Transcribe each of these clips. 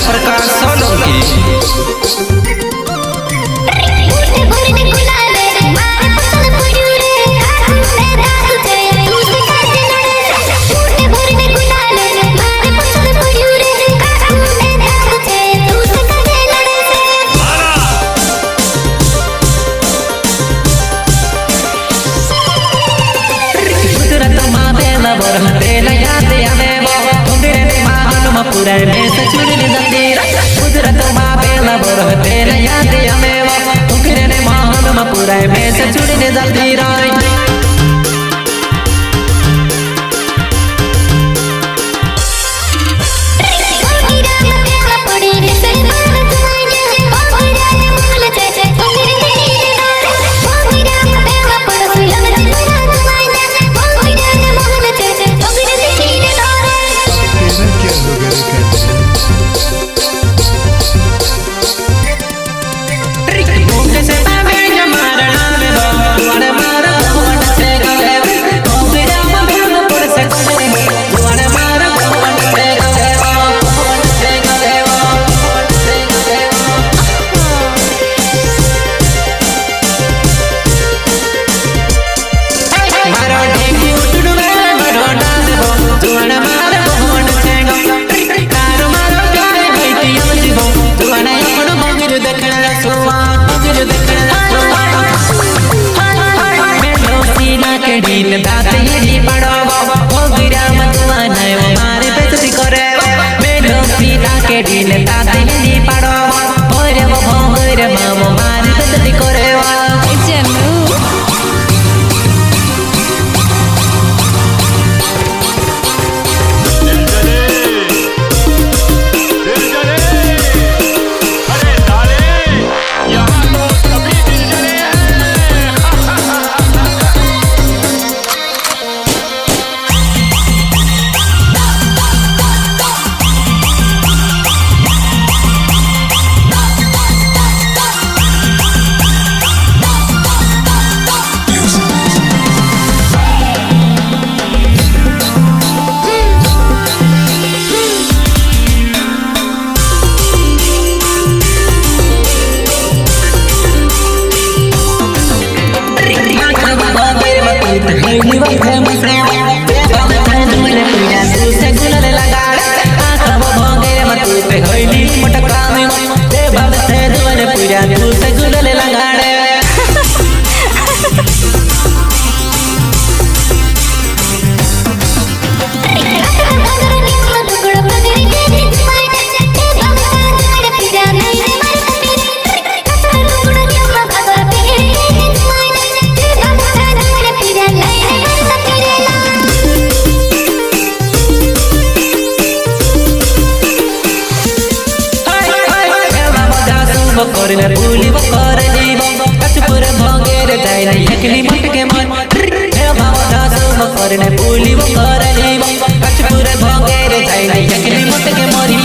प्रकाश सोलंकी। पुराय में सचुड़ने जंदीर कुदरत माँ बेला बरहते न याद हमें वो उकरे ने महान में पुराय में सचुड़ने जंदीर करने भूली वो कर ली कचपुर भोगेर जाय नहीं एकली मट के मन हे बाबा दास वो करने भूली वो कर ली कचपुर भोगेर जाय नहीं एकली मट के मरी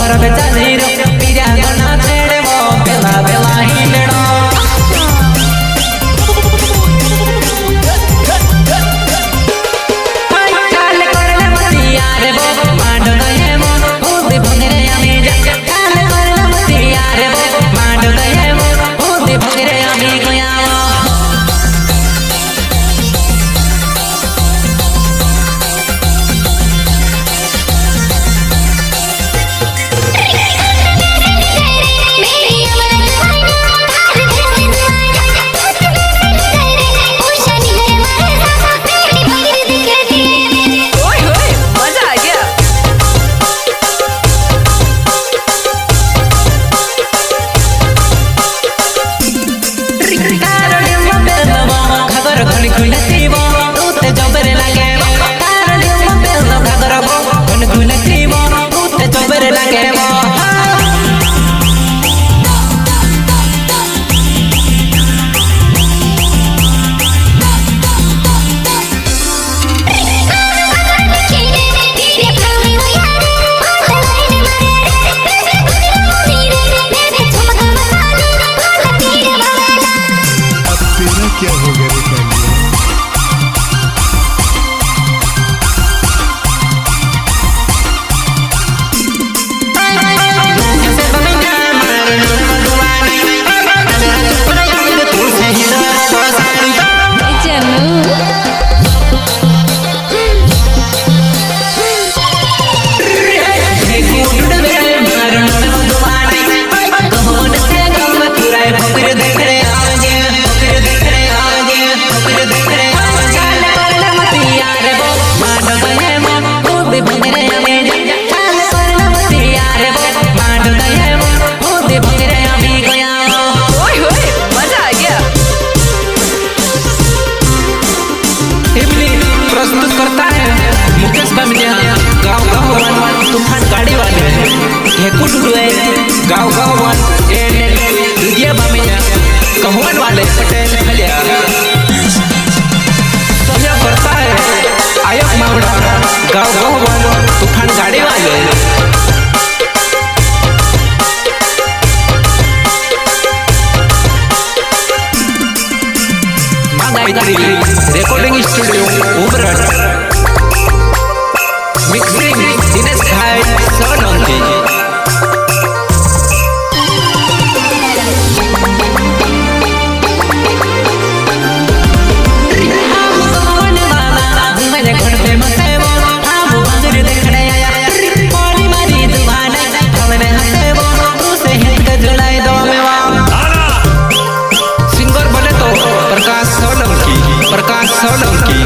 पर बेचारी रो पिया गना छेड़े वो बेला बेला ही लेड़ो काल करले मतिया रे वो मांड गए वो होदी भंगरे आमी जा काल करले मतिया रे वो मांड गए वो होदी भंगरे आमी गया क्या हो गया रे प्रस्तुत करता है मुकेश बामिया गाँव गाँव वन तूफान गाड़ी वाले हेकू डुडुए गाँव गाँव वन दुधिया बामिया कहवन वाले पटेल खलिया सहयोग करता है आयोग मावड़ा गाँव गाँव वन तूफान गाड़ी वाले recording studio Umarath mixing Dinesh भाई सोलंकी प्रकाश सोलंकी